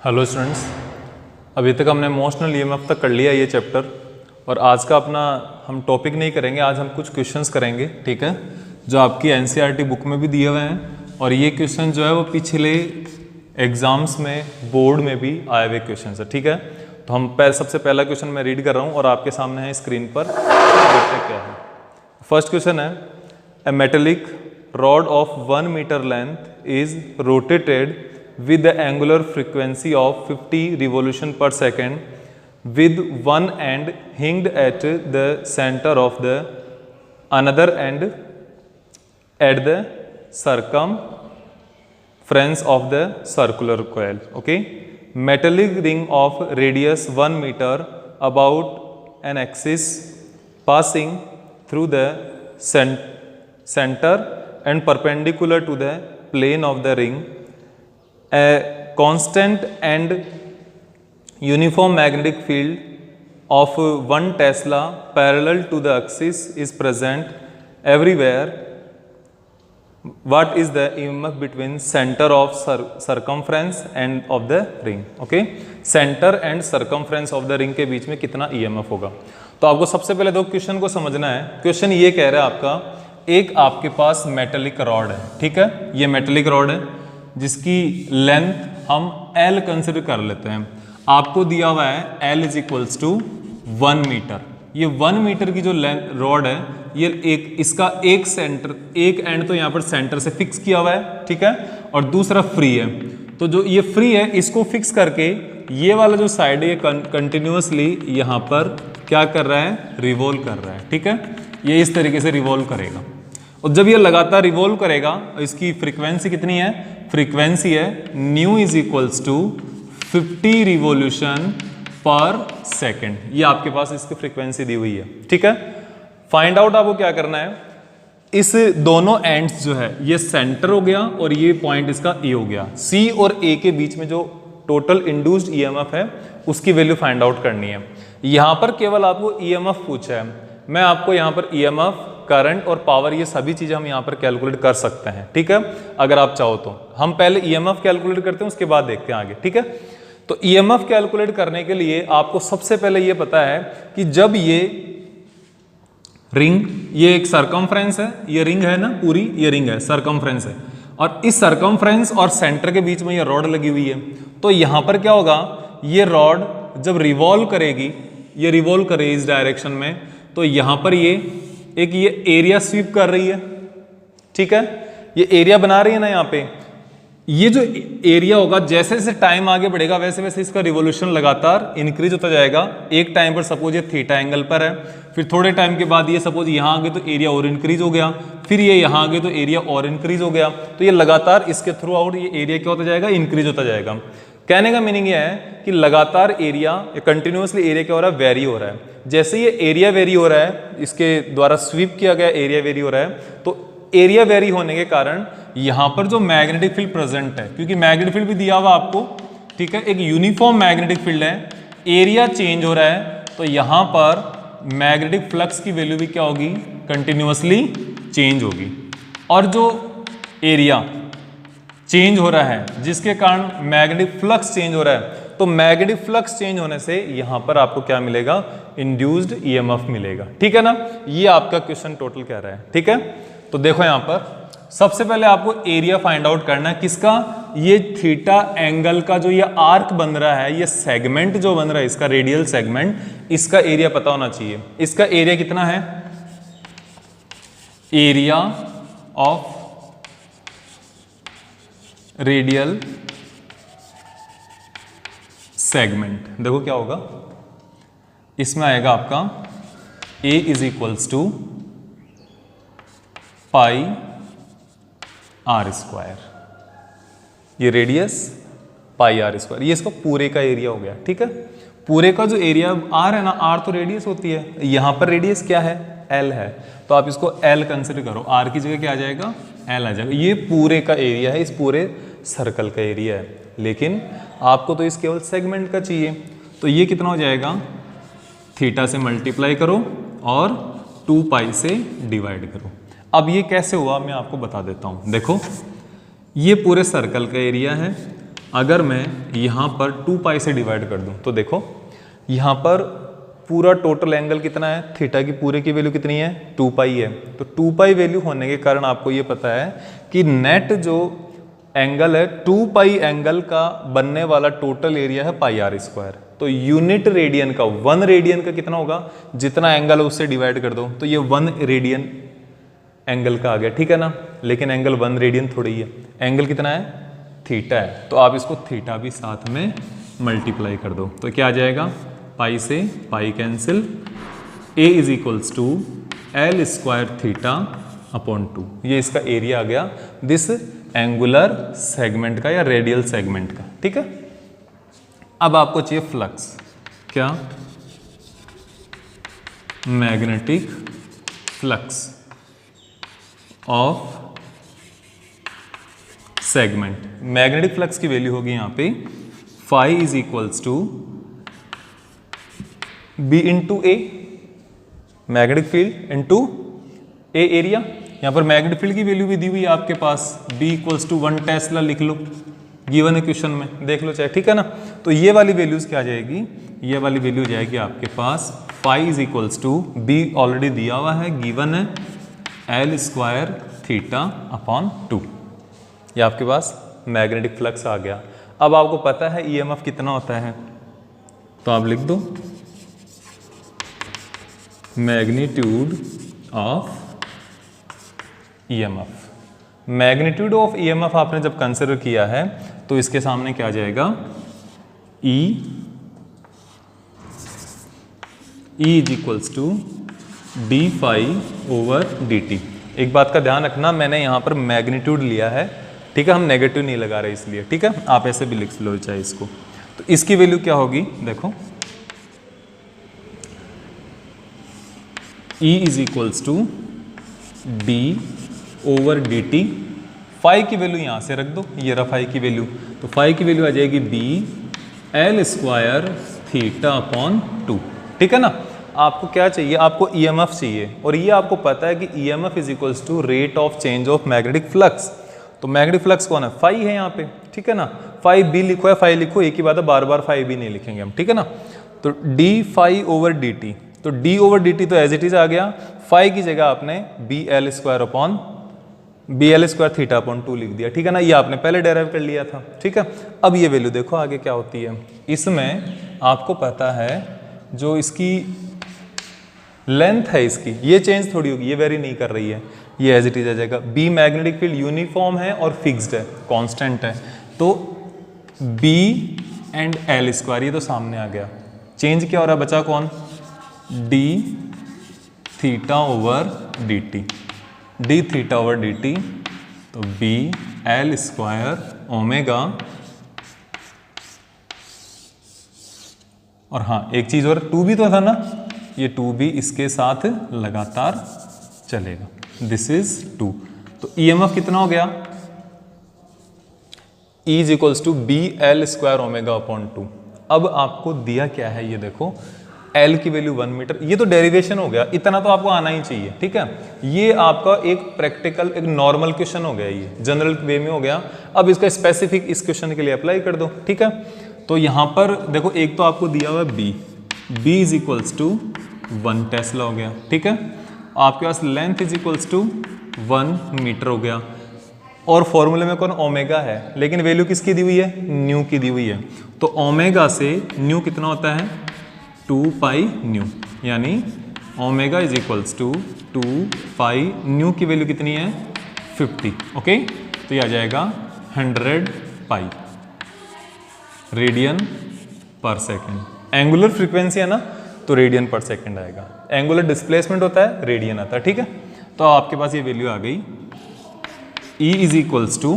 Hello students, अभी तक हमने मोशनल ईएमएफ तक कर लिया ये चैप्टर। और आज का अपना हम टॉपिक नहीं करेंगे, आज हम कुछ क्वेश्चंस करेंगे, ठीक है, जो आपकी एनसीईआरटी बुक में भी दिए हुए हैं। और ये क्वेश्चन जो है वो पिछले एग्जाम्स में बोर्ड में भी आए हुए क्वेश्चन है, ठीक है। तो हम सबसे पहला क्वेश्चन मैं रीड कर रहा हूँ और आपके सामने है स्क्रीन पर, देखते क्या है। फर्स्ट क्वेश्चन है, a metallic rod of 1 metre length is rotated with the angular frequency of 50 revolution per second with one end hinged at the center of the another end at the circumference of the circular coil. Okay, metallic ring of radius 1 meter about an axis passing through the center and perpendicular to the plane of the ring. A constant and uniform magnetic field of 1 Tesla parallel to the axis is present everywhere. What is the EMF between center of circumference and of the ring? Okay, center and circumference of the ring के बीच में कितना EMF होगा? तो आपको सबसे पहले दो question को समझना है। क्वेश्चन ये कह रहा है आपका, एक आपके पास मेटेलिक रॉड है, ठीक है, ये मेटेलिक रॉड है जिसकी लेंथ हम L कंसिडर कर लेते हैं। आपको दिया हुआ है L is equals to 1 metre. ये 1 मीटर की जो लेंथ रॉड है, ये इसका एक एंड तो यहाँ पर सेंटर से फिक्स किया हुआ है, ठीक है, और दूसरा फ्री है। तो जो ये फ्री है इसको फिक्स करके ये वाला जो साइड है ये कंटिन्यूअसली यहाँ पर क्या कर रहा है, रिवॉल्व कर रहा है, ठीक है। ये इस तरीके से रिवॉल्व करेगा और जब ये लगातार रिवॉल्व करेगा, इसकी फ्रीक्वेंसी कितनी है, फ्रीक्वेंसी है nu is equals to 50 revolution per second. ये आपके पास इसकी फ्रीक्वेंसी दी हुई है, ठीक है। फाइंड आउट आपको क्या करना है, इस दोनों एंड्स जो है ये सेंटर हो गया और ये पॉइंट इसका ए हो गया। सी और ए के बीच में जो टोटल इंड्यूस्ड ईएमएफ है उसकी वैल्यू फाइंड आउट करनी है। यहां पर केवल आपको ईएमएफ पूछा है, मैं आपको यहां पर ईएमएफ, करंट और पावर, ये सभी चीजें हम यहाँ पर कैलकुलेट कर सकते हैं, ठीक है, अगर आप चाहो तो। हम पहले ईएमएफ कैलकुलेट करते हैं, उसके बाद देखते हैं आगे, ठीक है। तो ईएमएफ कैलकुलेट करने के लिए आपको सबसे पहले ये पता है कि जब ये रिंग, ये एक सरकमफ्रेंस है, ये रिंग है ना पूरी, ये रिंग है, सरकमफ्रेंस है, और इस सरकमफ्रेंस और सेंटर के बीच में ये रॉड लगी हुई है। तो यहां पर क्या होगा, ये रॉड जब रिवॉल्व करेगी, ये रिवॉल्व करे इस डायरेक्शन में, तो यहां पर ये एरिया स्वीप कर रही है, ठीक है, ये एरिया बना रही है ना यहाँ पे। ये जो एरिया होगा, जैसे जैसे टाइम आगे बढ़ेगा वैसे वैसे इसका रिवोल्यूशन लगातार इंक्रीज होता जाएगा। एक टाइम पर सपोज ये थीटा एंगल पर है, फिर थोड़े टाइम के बाद ये सपोज यहाँ आ गए तो एरिया और इंक्रीज हो गया, फिर ये यहाँ आ गए तो एरिया और इंक्रीज हो गया। तो ये लगातार इसके थ्रू आउट ये एरिया क्या होता जाएगा, इंक्रीज होता जाएगा। कहने का मीनिंग ये है कि लगातार एरिया, कंटिन्यूअसली एरिया क्या हो रहा है, वेरी हो रहा है। जैसे ये एरिया वेरी हो रहा है, इसके द्वारा स्वीप किया गया एरिया वेरी हो रहा है, तो एरिया वेरी होने के कारण यहां पर जो मैग्नेटिक फील्ड प्रेजेंट है, क्योंकि मैग्नेटिक फील्ड भी दिया हुआ आपको, ठीक है, एक यूनिफॉर्म मैग्नेटिक फील्ड है, एरिया चेंज हो रहा है, तो यहां पर मैग्नेटिक फ्लक्स की वैल्यू भी क्या होगी, कंटिन्यूअसली चेंज होगी। और जो एरिया चेंज हो रहा है जिसके कारण मैग्नेटिक फ्लक्स चेंज हो रहा है, तो मैग्नेटिक फ्लक्स चेंज होने से यहां पर आपको क्या मिलेगा, इंड्यूस्ड ईएमएफ मिलेगा, ठीक है ना। ये आपका क्वेश्चन टोटल कह रहा है, ठीक है। तो देखो यहां पर सबसे पहले आपको एरिया फाइंड आउट करना है, किसका, ये थीटा एंगल का जो ये आर्क बन रहा है, ये सेगमेंट जो बन रहा है इसका रेडियल सेगमेंट, इसका एरिया पता होना चाहिए। इसका एरिया कितना है, एरिया ऑफ रेडियल सेगमेंट, देखो क्या होगा, इसमें आएगा आपका A is equals to pi R square, ये रेडियस पाई आर स्क्वायर, ये इसका पूरे का एरिया हो गया, ठीक है। पूरे का जो एरिया आर है ना, आर तो रेडियस होती है, यहां पर रेडियस क्या है, एल है, तो आप इसको एल कंसिडर करो, आर की जगह क्या आ जाएगा, एल आ जाएगा। ये पूरे का एरिया है, इस पूरे सर्कल का एरिया है, लेकिन आपको तो इस केवल सेगमेंट का चाहिए, तो ये कितना हो जाएगा, थीटा से मल्टीप्लाई करो और 2 पाई से डिवाइड करो। अब ये कैसे हुआ मैं आपको बता देता हूं। देखो ये पूरे सर्कल का एरिया है, अगर मैं यहाँ पर 2 पाई से डिवाइड कर दूँ तो देखो यहाँ पर पूरा टोटल एंगल कितना है, थीटा की पूरे की वैल्यू कितनी है, 2 पाई है। तो 2 पाई वैल्यू होने के कारण आपको ये पता है कि नेट जो एंगल है 2 पाई एंगल का बनने वाला टोटल एरिया है पाई आर स्क्वायर। तो यूनिट रेडियन का 1 रेडियन का कितना होगा, जितना एंगल है उससे डिवाइड कर दो, तो ये 1 रेडियन एंगल का आ गया, ठीक है ना। लेकिन एंगल 1 रेडियन थोड़ी है, एंगल कितना है, थीटा है। तो आप इसको थीटा भी साथ में मल्टीप्लाई कर दो, तो क्या आ जाएगा, पाई से pi cancel, a is equals to L square theta upon 2। ये इसका एरिया आ गया दिस एंगुलर सेगमेंट का या रेडियल सेगमेंट का, ठीक है। अब आपको चाहिए फ्लक्स, क्या, magnetic flux of segment. Magnetic flux की वैल्यू होगी यहां पे phi is equals to B into A, magnetic field into A area. यहां पर मैग्नेटिक फील्ड की वैल्यू भी दी हुई है आपके पास, बी इक्वल्स टू 1 टेस्ला लिख लो, गिवन इक्वेशन में देख लो चाहे, ठीक है ना। तो ये वाली वैल्यूज क्या आ जाएगी, ये वाली वैल्यू जाएगी आपके पास phi is equals to B already दिया हुआ है, गिवन है एल स्क्वायर थीटा अपॉन 2। ये आपके पास मैग्नेटिक फ्लक्स आ गया। अब आपको पता है ईएमएफ कितना होता है, तो आप लिख दो magnitude of EMF. Magnitude of EMF आपने जब कंसिडर किया है तो इसके सामने क्या आ जाएगा, E is equals to d phi over d t. एक बात का ध्यान रखना, मैंने यहां पर मैग्नीट्यूड लिया है, ठीक है, हम नेगेटिव नहीं लगा रहे इसलिए, ठीक है। आप ऐसे भी लिख लो चाहे इसको। तो इसकी वैल्यू क्या होगी, देखो E is equals to d over d t. Phi की वैल्यू यहां से रख दो, ये रहा फाई की वैल्यू, तो फाई की वैल्यू आ जाएगी B L square theta upon 2, ठीक है ना। आपको क्या चाहिए, आपको ईएमएफ चाहिए, और ये आपको पता है कि EMF is equals to rate of change of magnetic flux. तो मैग्नेटिक फ्लक्स कौन है, फाई है यहाँ पे, ठीक है ना। फाई बी लिखो या फाई लिखो, एक ही बात है, बार बार फाई बी नहीं लिखेंगे हम, ठीक है ना। तो d phi over d t, तो डी ओवर डी टी तो एज इट इज आ गया, फाई की जगह आपने B L square upon B L square theta upon 2 लिख दिया, ठीक है ना। ये आपने पहले डेराइव कर लिया था, ठीक है। अब ये वैल्यू देखो आगे क्या होती है, इसमें आपको पता है जो इसकी लेंथ है इसकी, ये चेंज थोड़ी होगी, ये वेरी नहीं कर रही है, ये एज इट इज आ जाएगा। बी मैग्नेटिक फील्ड यूनिफॉर्म है और फिक्स्ड है, कांस्टेंट है, तो बी एंड एल स्क्वायर, ये तो सामने आ गया। चेंज क्या हो रहा है, बचा कौन, D theta over d T, D theta over d t, तो बी एल स्क्वायर ओमेगा, और हाँ एक चीज और, 2 भी तो था ना, ये 2 भी इसके साथ लगातार चलेगा, दिस इज 2। तो ईएमएफ कितना हो गया, E is equals to B L square omega upon 2। अब आपको दिया क्या है, ये देखो L की वैल्यू 1 मीटर, ये तो डेरिवेशन हो गया, इतना तो आपको आना ही चाहिए, ठीक है। ये आपका एक प्रैक्टिकल, एक नॉर्मल क्वेश्चन हो गया, ये जनरल वे में हो गया। अब इसका स्पेसिफिक इस क्वेश्चन के लिए अप्लाई कर दो, ठीक है। तो यहां पर देखो एक तो आपको दिया हुआ है B is equals to 1 tesla हो गया, ठीक है। आपके पास length is equals to 1 metre हो गया, और फॉर्मूले में कौन, ओमेगा है, लेकिन वैल्यू किसकी दी हुई है, न्यू की दी हुई है। तो ओमेगा से न्यू कितना होता है, 2 पाई न्यू, यानी omega is equals to 2 pi, nu की वैल्यू कितनी है, 50, ओके। तो ये आ जाएगा 100 pi radian per second. Angular frequency है ना, तो रेडियन पर सेकेंड आएगा। एंगुलर डिस्प्लेसमेंट होता है, रेडियन आता है, ठीक है। तो आपके पास ये वैल्यू आ गई, E is equals to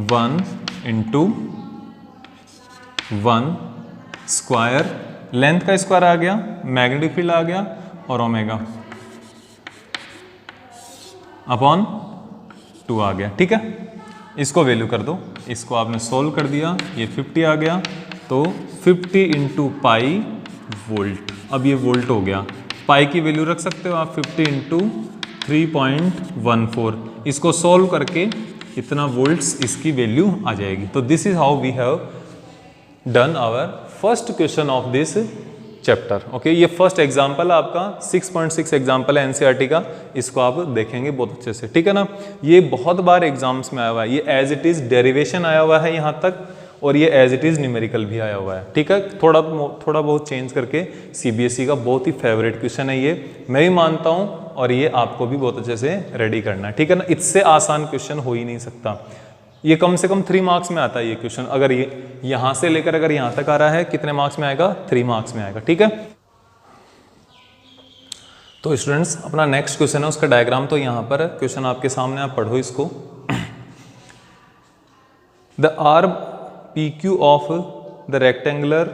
1 into 1 square, length का स्क्वायर आ गया, मैग्नेटिक फील्ड आ गया, और ओमेगा अपॉन 2 आ गया, ठीक है। इसको वैल्यू कर दो, इसको आपने सोल्व कर दिया, ये 50 आ गया, तो 50 इंटू पाई वोल्ट। अब ये वोल्ट हो गया, पाई की वैल्यू रख सकते हो आप 50 इंटू 3.14, इसको सॉल्व करके इतना वोल्ट्स इसकी वैल्यू आ जाएगी। तो this is how we have done our first question of this chapter. Okay, ये फर्स्ट एग्जाम्पल है आपका 6.6 एग्जाम्पल है एनसीईआरटी का, इसको आप देखेंगे बहुत अच्छे से, ठीक है ना। ये बहुत बार एग्जाम्स में आया हुआ है, ये एज इट इज डेरिवेशन आया हुआ है यहाँ तक, और ये एज इट इज न्यूमेरिकल भी आया हुआ है, ठीक है। थोड़ा बहुत चेंज करके सीबीएसई का बहुत ही फेवरेट क्वेश्चन है ये, मैं भी मानता हूँ, और ये आपको भी बहुत अच्छे से रेडी करना है, ठीक है ना। इससे आसान क्वेश्चन हो ही नहीं सकता। ये कम से कम 3 मार्क्स में आता है ये क्वेश्चन। अगर ये यहां से लेकर अगर यहां तक आ रहा है, कितने मार्क्स में आएगा? 3 मार्क्स में आएगा, ठीक है। तो स्टूडेंट्स, अपना नेक्स्ट क्वेश्चन है, उसका डायग्राम तो यहां पर है, क्वेश्चन आपके सामने, आप पढ़ो इसको। The arm PQ of the rectangular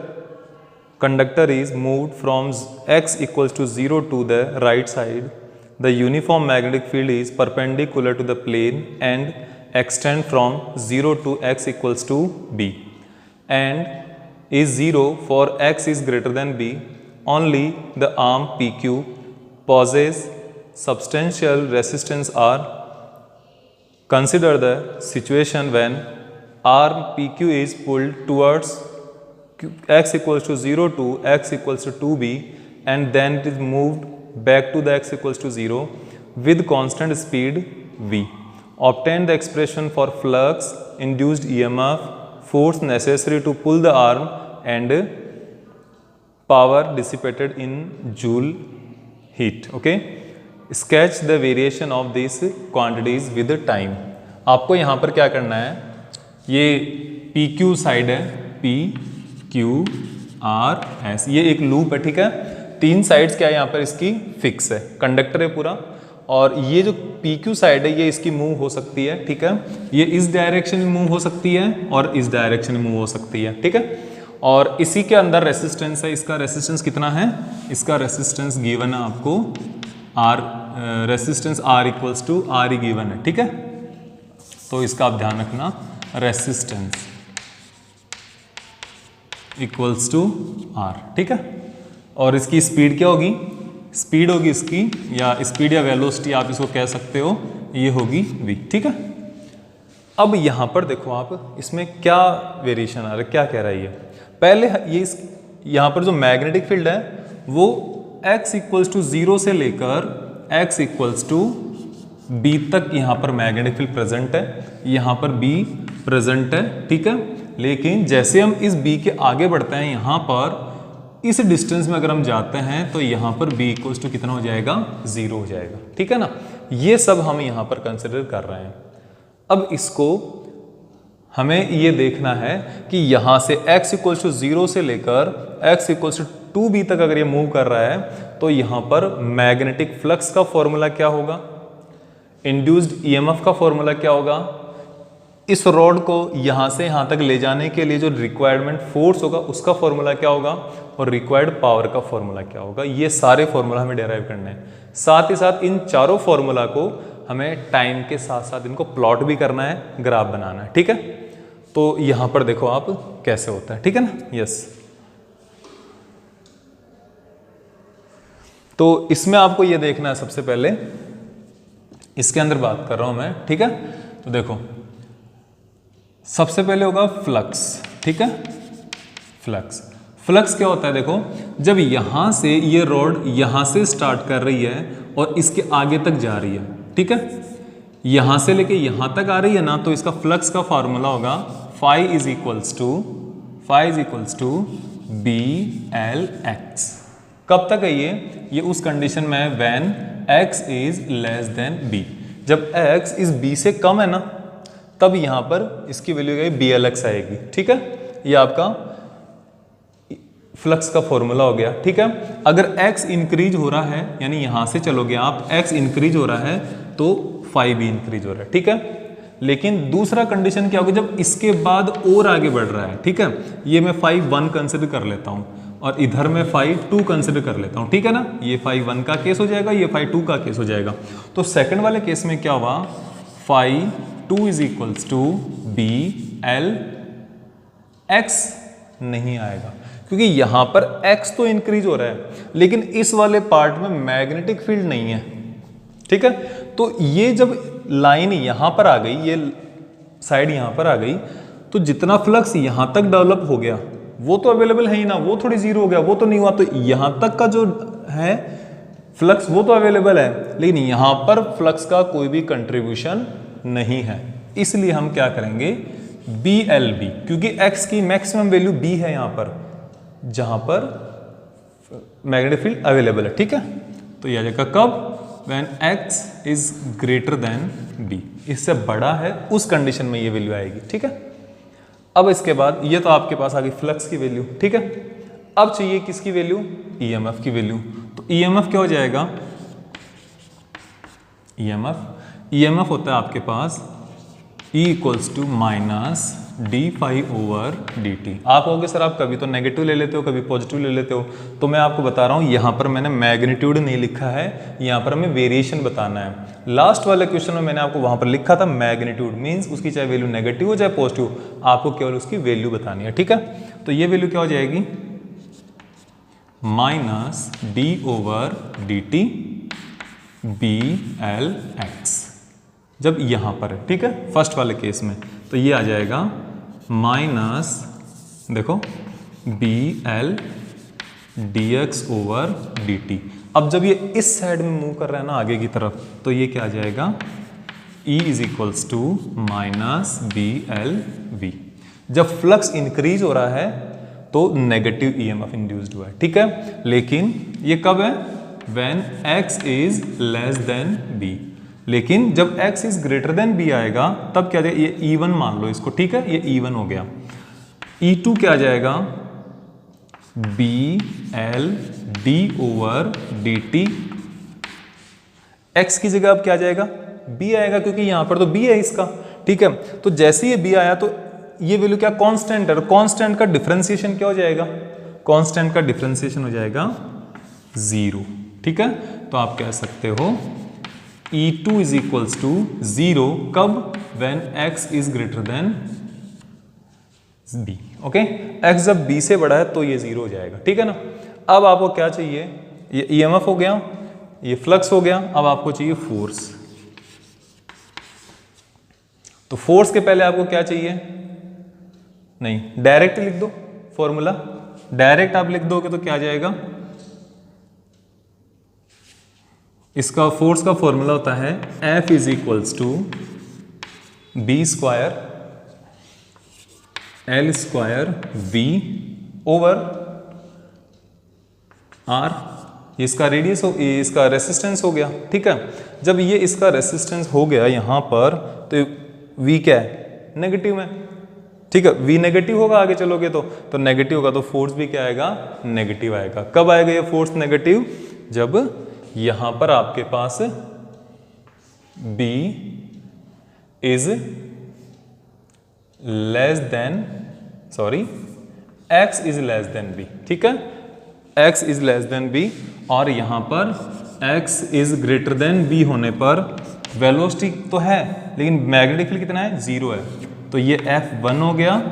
conductor is moved from x equals to 0 to the right side. The uniform magnetic field is perpendicular to the plane and extend from 0 to x equals to b, and is 0 for x is greater than b. Only the arm PQ possesses substantial resistance R. Consider the situation when arm PQ is pulled towards x equals to 0 to x equals to 2b, and then it is moved back to the x equals to 0 with constant speed v. Obtain the expression for flux, induced EMF, force necessary to pull the arm, and power dissipated in joule heat. Okay, sketch the variation of these quantities with time. आपको यहाँ पर क्या करना है, ये PQ side है, P Q R S, ये एक लूप है, ठीक है। 3 साइड्स क्या है यहाँ पर इसकी फिक्स है, कंडक्टर है पूरा, और ये जो PQ साइड है ये इसकी मूव हो सकती है, ठीक है। ये इस डायरेक्शन में मूव हो सकती है और इस डायरेक्शन में मूव हो सकती है, ठीक है। और इसी के अंदर रेसिस्टेंस है, इसका रेसिस्टेंस कितना है, इसका रेसिस्टेंस गिवन है आपको R, resistance R equals to R ही गिवन है, ठीक है। तो इसका आप ध्यान रखना, रेसिस्टेंस इक्वल्स टू R, ठीक है। और इसकी स्पीड क्या होगी, स्पीड होगी इसकी, या स्पीड या वेलोसिटी आप इसको कह सकते हो, ये होगी v, ठीक है। अब यहाँ पर देखो आप, इसमें क्या वेरिएशन आ रहा है, क्या कह रहा है ये। पहले ये यहाँ पर जो मैग्नेटिक फील्ड है वो x इक्वल्स टू 0 से लेकर x इक्वल्स टू b तक यहाँ पर मैग्नेटिक फील्ड प्रेजेंट है, यहाँ पर b प्रेजेंट है, ठीक है। लेकिन जैसे हम इस b के आगे बढ़ते हैं, यहाँ पर इस डिस्टेंस में अगर हम जाते हैं तो यहाँ पर b इक्वल्स टू कितना हो जाएगा, 0 हो जाएगा, ठीक है ना। ये सब हम यहाँ पर कंसिडर कर रहे हैं। अब इसको हमें ये देखना है कि यहाँ से x इक्वल्स टू 0 से लेकर x इक्वल्स टू 2b तक अगर ये मूव कर रहा है, तो यहाँ पर मैग्नेटिक फ्लक्स का फॉर्मूला क्या होगा, इंड्यूस्ड EMF का फॉर्मूला क्या होगा, इस रॉड को यहाँ से यहाँ तक ले जाने के लिए जो रिक्वायरमेंट फोर्स होगा उसका फॉर्मूला क्या होगा, और रिक्वायर्ड पावर का फॉर्मूला क्या होगा। ये सारे फॉर्मूला हमें डेराइव करने हैं। साथ ही साथ इन चारों फॉर्मूला को हमें टाइम के साथ साथ इनको प्लॉट भी करना है, ग्राफ बनाना है, ठीक है। तो यहाँ पर देखो आप कैसे होता है, ठीक है ना। यस, तो इसमें आपको ये देखना है, सबसे पहले इसके अंदर बात कर रहा हूं मैं, ठीक है। तो देखो सबसे पहले होगा फ्लक्स, ठीक है। फ्लक्स क्या होता है, देखो जब यहां से ये रॉड यहां से स्टार्ट कर रही है और इसके आगे तक जा रही है, ठीक है, यहां से लेके यहां तक आ रही है ना, तो इसका फ्लक्स का फॉर्मूला होगा phi is equals to BL(x). कब तक है ये उस कंडीशन में है when x is less than b। जब x इस b से कम है ना, तब यहां पर इसकी वैल्यू BL(x) आएगी, ठीक है। ये आपका फ्लक्स का फॉर्मूला हो गया, ठीक है। अगर x इंक्रीज हो रहा है, यानी यहां से चलोगे आप, x इंक्रीज हो रहा है तो फाई भी इंक्रीज हो रहा है, ठीक है। लेकिन दूसरा कंडीशन क्या होगा, जब इसके बाद और आगे बढ़ रहा है, ठीक है। ये मैं फाई 1 कंसिडर कर लेता हूं और इधर मैं फाई 2 कंसिडर कर लेता हूं, ठीक है ना। ये फाई 1 का केस हो जाएगा, ये फाई 2 का केस हो जाएगा। तो सेकंड वाले केस में क्या हुआ, phi 2 is equals to BL(x) नहीं आएगा, क्योंकि यहां पर x तो इंक्रीज हो रहा है, लेकिन इस वाले पार्ट में मैग्नेटिक फील्ड नहीं है, ठीक है। तो ये जब लाइन यहां पर आ गई, ये साइड यहां पर आ गई, तो जितना फ्लक्स यहां तक डेवलप हो गया वो तो अवेलेबल है ही ना, वो थोड़ी जीरो हो गया, वो तो नहीं हुआ। तो यहां तक का जो है फ्लक्स वो तो अवेलेबल है, लेकिन यहां पर फ्लक्स का कोई भी कंट्रीब्यूशन नहीं है। इसलिए हम क्या करेंगे, BLB, क्योंकि x की मैक्सिमम वैल्यू B है यहां पर, जहां पर मैग्नेटिक फील्ड अवेलेबल है। ठीक है, तो यह आ जाएगा कब, when x is greater than B, इससे बड़ा है उस कंडीशन में ये वैल्यू आएगी। ठीक है, अब इसके बाद ये तो आपके पास आ गई फ्लक्स की वैल्यू। ठीक है, अब चाहिए किसकी वैल्यू, EMF की वैल्यू। तो EMF क्या हो जाएगा, EMF होता है आपके पास E = -d∅/dt। आप कहोगे सर आप कभी तो नेगेटिव ले लेते हो, कभी पॉजिटिव ले लेते हो, तो मैं आपको बता रहा हूं यहां पर मैंने मैग्नीट्यूड नहीं लिखा है, यहां पर हमें वेरिएशन बताना है। लास्ट वाले क्वेश्चन में मैंने आपको वहां पर लिखा था मैग्नीट्यूड मींस उसकी चाहे वैल्यू नेगेटिव हो चाहे पॉजिटिव, आपको केवल उसकी वैल्यू बतानी है। ठीक है, तो ये वैल्यू क्या हो जाएगी, -d/dt BLX, जब यहां पर है। ठीक है, फर्स्ट वाले केस में तो ये आ जाएगा माइनस, देखो BL dx/dt। अब जब ये इस साइड में मूव कर रहा है ना आगे की तरफ, तो ये क्या आ जाएगा, E = -BLV। जब फ्लक्स इंक्रीज हो रहा है तो नेगेटिव EMF इंड्यूस्ड हुआ है। ठीक है, लेकिन ये कब है, when x is less than B। लेकिन जब x is greater than B आएगा तब क्या जाएगा, ये E1 मान लो इसको। ठीक है, ये E1 हो गया। E2 क्या आ जाएगा, BL d/dt। x की जगह अब क्या आ जाएगा, B आएगा, क्योंकि यहां पर तो B है इसका। ठीक है, तो जैसे ये B आया तो ये वैल्यू क्या, कांस्टेंट है, कांस्टेंट का डिफरेंशिएशन क्या हो जाएगा, कांस्टेंट का डिफरेंशिएशन हो जाएगा 0। ठीक है, तो आप कह सकते हो E2 = 0 कब, when x is greater than B। Okay, x जब B से बड़ा है तो ये 0 हो जाएगा। ठीक है ना, अब आपको क्या चाहिए, ये EMF हो गया, ये फ्लक्स हो गया, अब आपको चाहिए फोर्स। तो फोर्स के पहले आपको क्या चाहिए, नहीं डायरेक्ट लिख दो फॉर्मूला, डायरेक्ट आप लिख दोगे तो क्या आ जाएगा, इसका फोर्स का फॉर्मूला होता है F = B² L² V/R। इसका रेडियस हो, इसका रेसिस्टेंस हो गया। ठीक है, जब ये इसका रेसिस्टेंस हो गया यहां पर, तो V क्या है, नेगेटिव में। ठीक है, V नेगेटिव होगा, आगे चलोगे तो नेगेटिव होगा, तो फोर्स भी क्या आएगा, नेगेटिव आएगा। कब आएगा ये फोर्स नेगेटिव, जब यहां पर आपके पास B is less than, sorry X is less than B। ठीक है, X is less than B, और यहां पर X is greater than B होने पर वेलोसिटी तो है लेकिन मैग्नेटिक फील्ड कितना है, 0 है। तो ये F1 हो गया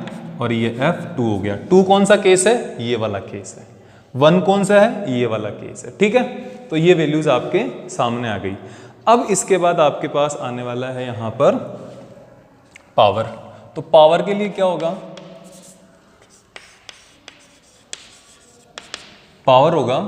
और ये F2 हो गया। 2 कौन सा केस है, ये वाला केस है। 1 कौन सा है, ये वाला केस है। ठीक है, तो ये वैल्यूज आपके सामने आ गई। अब इसके बाद आपके पास आने वाला है यहां पर पावर। तो पावर के लिए क्या होगा, पावर होगा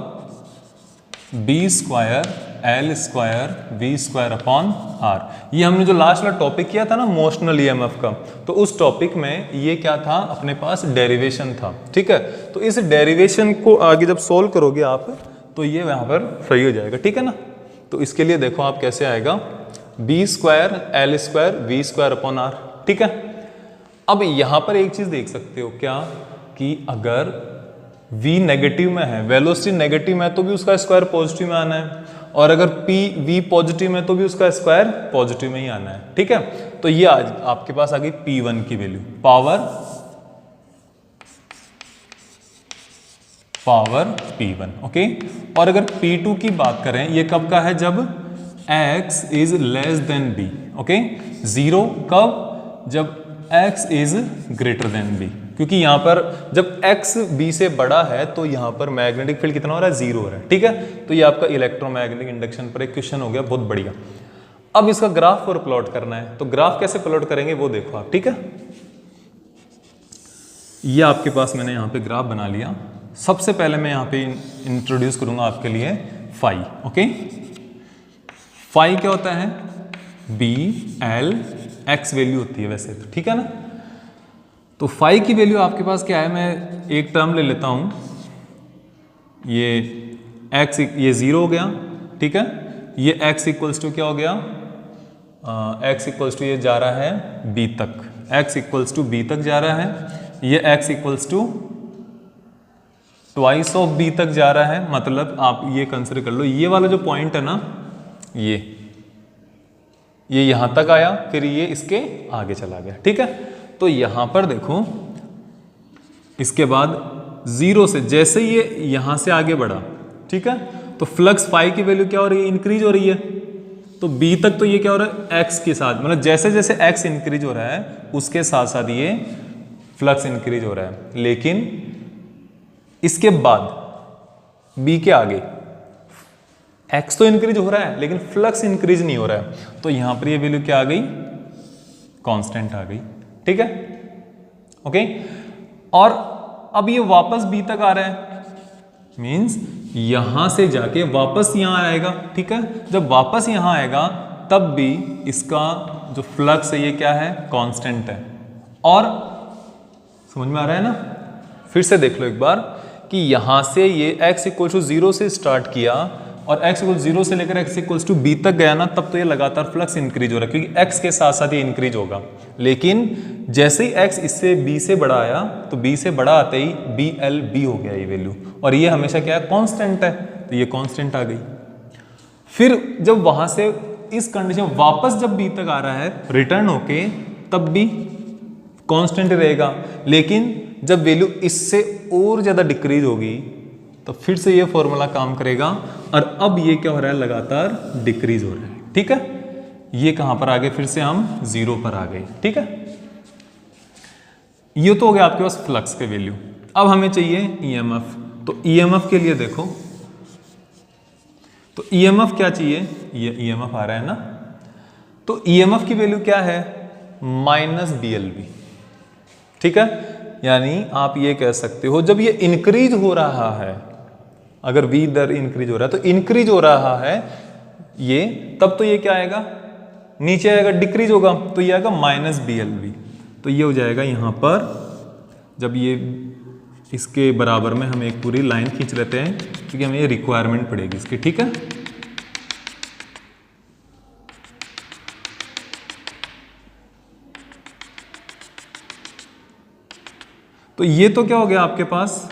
B² L² V²/R। ये हमने जो लास्ट वाला टॉपिक किया था ना मोशनल EMF का, तो उस टॉपिक में ये क्या था, अपने पास डेरिवेशन था। ठीक है, तो इस डेरिवेशन को आगे जब सोल्व करोगे आप, तो ये वहां पर सही हो जाएगा। ठीक है ना, तो इसके लिए देखो आप कैसे आएगा, B² L² V²/R। ठीक है, अब यहां पर एक चीज देख सकते हो क्या, कि अगर V नेगेटिव में है, वेलोसिटी नेगेटिव में है, तो भी उसका स्क्वायर पॉजिटिव में आना है, और अगर V पॉजिटिव में तो भी उसका स्क्वायर पॉजिटिव में ही आना है। ठीक है, तो ये आज आपके पास आ गई P1 की वैल्यू, पावर P1। ओके, और अगर P2 की बात करें, ये कब का है, जब X is less than B। Okay, 0 कब, जब X is greater than B, क्योंकि यहां पर जब X B से बड़ा है तो यहां पर मैग्नेटिक फील्ड कितना हो रहा है, 0 हो रहा है। ठीक है, तो ये आपका इलेक्ट्रोमैग्नेटिक इंडक्शन पर एक क्वेश्चन हो गया, बहुत बढ़िया। अब इसका ग्राफ पर प्लॉट करना है, तो ग्राफ कैसे प्लॉट करेंगे वो देखो आप, ठीक है। ये आपके पास मैंने यहाँ पे ग्राफ बना लिया। सबसे पहले मैं यहाँ पे इंट्रोड्यूस करूंगा आपके लिए फाई, ओके। फाई क्या होता है? बी एल एक्स वैल्यू होती है वैसे तो, ठीक है ना। तो फाई की वैल्यू आपके पास क्या है, मैं एक टर्म ले लेता हूं, ये x ये 0 हो गया, ठीक है। ये x इक्वल्स टू क्या हो गया, x इक्वल्स टू ये जा रहा है b तक, x इक्वल्स टू b तक जा रहा है, ये x equals to twice of b तक जा रहा है। मतलब आप ये कंसिडर कर लो, ये वाला जो पॉइंट है ना, ये यहां तक आया, फिर ये इसके आगे चला गया, ठीक है। तो यहां पर देखो, इसके बाद 0 से जैसे ये यहां से आगे बढ़ा, ठीक है, तो फ्लक्स फाई की वैल्यू क्या हो रही है, इंक्रीज हो रही है। तो b तक तो ये क्या हो रहा है, x के साथ, मतलब जैसे जैसे x इंक्रीज हो रहा है उसके साथ साथ ये फ्लक्स इंक्रीज हो रहा है। लेकिन इसके बाद b के आगे x तो इंक्रीज हो रहा है लेकिन फ्लक्स इंक्रीज नहीं हो रहा है, तो यहां पर ये वैल्यू क्या आ गई, कांस्टेंट आ गई, ठीक है, ओके। और अब ये वापस b तक आ रहा है, मींस यहां से जाके वापस यहां आएगा, ठीक है। जब वापस यहां आएगा तब भी इसका जो फ्लक्स है ये क्या है, कांस्टेंट है। और समझ में आ रहा है ना, फिर से देख लो एक बार कि यहां से ये x इक्वल टू 0 से स्टार्ट किया और x इक्वल 0 से लेकर x इक्वल टू b तक गया ना, तब तो ये लगातार फ्लक्स इंक्रीज हो रहा है क्योंकि x के साथ साथ ये इंक्रीज होगा। लेकिन जैसे ही x इससे b से बड़ा आया तो b से बड़ा आते ही b हो गया ये वैल्यू, और ये हमेशा क्या है, कांस्टेंट है, तो ये कांस्टेंट आ गई। फिर जब वहां से इस कंडीशन वापस जब b तक आ रहा है रिटर्न होके, तब भी कांस्टेंट रहेगा। लेकिन जब वैल्यू इससे और ज्यादा डिक्रीज होगी तो फिर से ये फॉर्मूला काम करेगा, और अब ये क्या हो रहा है, लगातार डिक्रीज हो रहा है, ठीक है। ये कहां पर आ गए, फिर से हम 0 पर आ गए, ठीक है। ये तो हो गया आपके पास फ्लक्स के वैल्यू। अब हमें चाहिए ईएमएफ, तो ईएमएफ के लिए देखो, तो ईएमएफ क्या चाहिए, ये ईएमएफ आ रहा है ना, तो ईएमएफ की वैल्यू क्या है, -BLV, ठीक है। यानी आप ये कह सकते हो जब ये इंक्रीज हो रहा है, अगर v दर इंक्रीज हो रहा है तो इंक्रीज हो रहा है ये, तब तो ये क्या आएगा, नीचे आएगा, डिक्रीज होगा, तो ये आएगा -BLV। तो ये हो जाएगा यहां पर, जब ये इसके बराबर में हम एक पूरी लाइन खींच लेते हैं क्योंकि हमें ये रिक्वायरमेंट पड़ेगी इसकी, ठीक है। तो ये तो क्या हो गया आपके पास,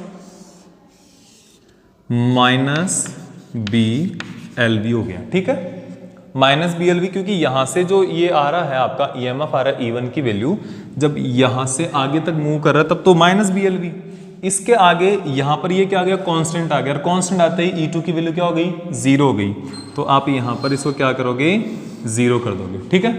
-BLV हो गया, ठीक है, -BLV, क्योंकि यहां से जो ये आ रहा है आपका ईएमएफ आ रहा है E1 की वैल्यू, जब यहां से आगे तक मूव कर रहा है तब तो -BLV, इसके आगे यहां पर ये क्या आ गया, कांस्टेंट आ गया, और कांस्टेंट आते ही E2 की वैल्यू क्या हो गई, 0 हो गई। तो आप यहां पर इसको क्या करोगे, 0 कर दोगे, ठीक है।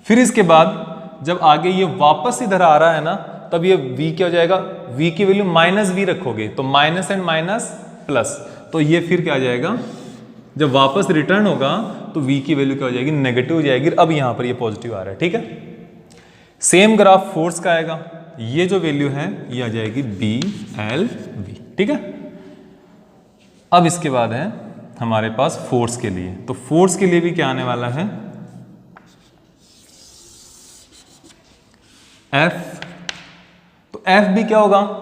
फिर इसके बाद जब आगे ये वापस इधर आ रहा है ना, तब ये v क्या हो जाएगा, v की वैल्यू -v रखोगे तो माइनस एंड माइनस प्लस, तो ये फिर क्या आ जाएगा, जब वापस रिटर्न होगा तो v की वैल्यू क्या हो जाएगी, नेगेटिव हो जाएगी। अब यहां पर ये पॉजिटिव आ रहा है, ठीक है। सेम ग्राफ फोर्स का आएगा, ये जो वैल्यू है ये आ जाएगी BLV, ठीक है। अब इसके बाद है हमारे पास फोर्स के लिए, तो फोर्स के लिए भी क्या आने वाला है, F। तो F भी क्या होगा,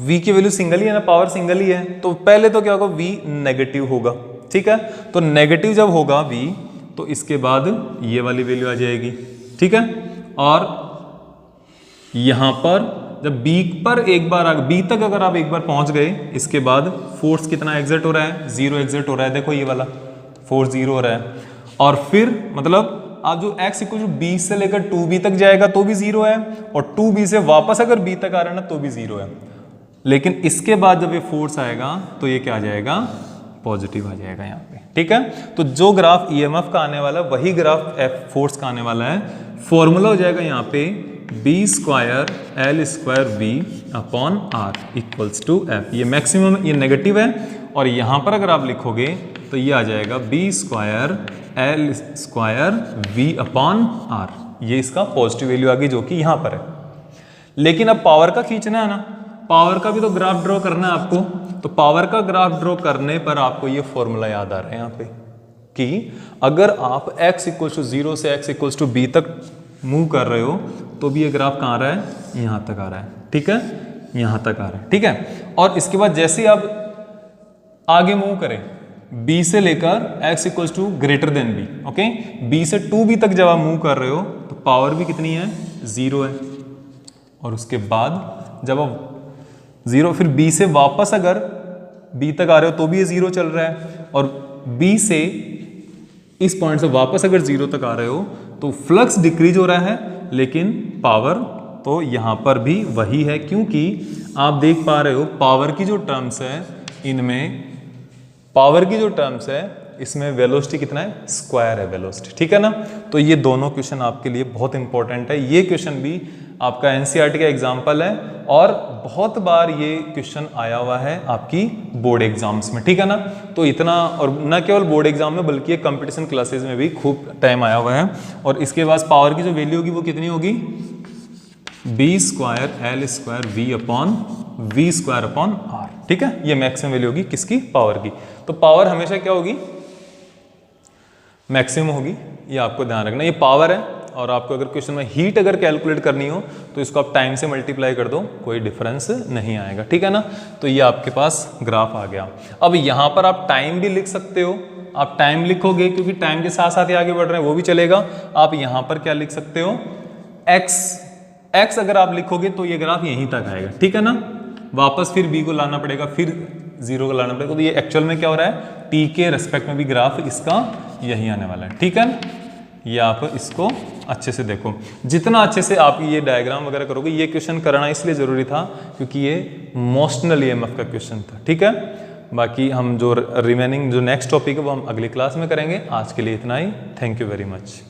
V की वैल्यू सिंगल ही है ना, पावर सिंगल ही है, तो पहले तो क्या होगा, V नेगेटिव होगा, ठीक है। तो नेगेटिव जब होगा V, तो इसके बाद ये वाली वैल्यू आ जाएगी, ठीक है। और यहां पर जब B पर एक बार B तक अगर आप एक बार पहुंच गए, इसके बाद फोर्स कितना एग्जर्ट हो रहा है, 0 एग्जर्ट हो रहा है, देखो ये वाला फोर्स 0 हो रहा है। और फिर मतलब आप जो x इक्वल टू b से लेकर 2b तक जाएगा तो भी 0 है, और 2b से वापस अगर b तक आ रहा है ना तो भी 0 है। लेकिन इसके बाद जब ये फोर्स आएगा तो ये क्या आ जाएगा, पॉजिटिव आ जाएगा यहाँ पे, ठीक है। तो जो ग्राफ ईएमएफ का आने वाला है वही ग्राफ फोर्स का आने वाला है। फॉर्मूला हो जाएगा यहाँ पे B²L²V upon R equals to F। ये मैक्सिमम, ये नेगेटिव है, और यहाँ पर अगर आप लिखोगे तो ये आ जाएगा B square L square V upon R, ये इसका पॉजिटिव वैल्यू आ गई जो कि यहां पर है। लेकिन अब पावर का खींचना है ना, पावर का भी तो ग्राफ ड्रॉ करना है आपको, तो पावर का ग्राफ ड्रॉ करने पर आपको ये फॉर्मूला याद आ रहा है यहाँ पे कि अगर आप x = 0 से x = b तक मूव कर रहे हो तो भी ये ग्राफ कहाँ आ रहा है, यहाँ तक आ रहा है, ठीक है, यहाँ तक आ रहा है, ठीक है। और इसके बाद जैसे ही आप आगे मूव करें b से लेकर x = b, ओके, b से 2b तक जब आप मूव कर रहे हो तो पावर भी कितनी है, 0 है। और उसके बाद जब आप 0 फिर b से वापस अगर b तक आ रहे हो तो भी ये 0 चल रहा है, और b से इस पॉइंट से वापस अगर 0 तक आ रहे हो तो फ्लक्स डिक्रीज हो रहा है, लेकिन पावर तो यहाँ पर भी वही है, क्योंकि आप देख पा रहे हो पावर की जो टर्म्स है इनमें, पावर की जो टर्म्स है इसमें वेलोसिटी कितना है, स्क्वायर है वेलोसिटी, ठीक है ना। तो ये दोनों क्वेश्चन आपके लिए बहुत इंपॉर्टेंट है। ये क्वेश्चन भी आपका एनसीईआरटी का एग्जाम्पल है और बहुत बार ये क्वेश्चन आया हुआ है आपकी बोर्ड एग्जाम्स में, ठीक है ना। तो इतना, और न केवल बोर्ड एग्जाम में बल्कि कंपटीशन क्लासेस में भी खूब टाइम आया हुआ है। और इसके बाद पावर की जो वैल्यू होगी वो कितनी होगी, B square L square V square upon R, ठीक है। ये मैक्सिमम वैल्यू होगी किसकी, पावर की। तो पावर हमेशा क्या होगी, मैक्सिमम होगी, ये आपको ध्यान रखना। ये पावर है, और आपको अगर क्वेश्चन में हीट अगर कैलकुलेट करनी हो तो इसको आप टाइम से मल्टीप्लाई कर दो, कोई डिफरेंस नहीं आएगा, ठीक है ना। तो ये आपके पास ग्राफ आ गया। अब यहाँ पर आप टाइम भी लिख सकते हो, आप टाइम लिखोगे क्योंकि टाइम के साथ साथ ही आगे बढ़ रहे हैं वो भी चलेगा। आप यहाँ पर क्या लिख सकते हो, एक्स अगर आप लिखोगे तो ये ग्राफ यहीं तक आएगा, ठीक है ना। वापस फिर b को लाना पड़ेगा, फिर 0 को लाना पड़ेगा, तो ये एक्चुअल में क्या हो रहा है, t के रेस्पेक्ट में भी ग्राफ इसका यही आने वाला है, ठीक है ना। ये आप इसको अच्छे से देखो, जितना अच्छे से आप ये डायग्राम वगैरह करोगे। ये क्वेश्चन कराना इसलिए जरूरी था क्योंकि ये मोशनल ईएमएफ का क्वेश्चन था, ठीक है। बाकी हम जो रिमेनिंग जो नेक्स्ट टॉपिक है वो हम अगली क्लास में करेंगे। आज के लिए इतना ही, थैंक यू वेरी मच।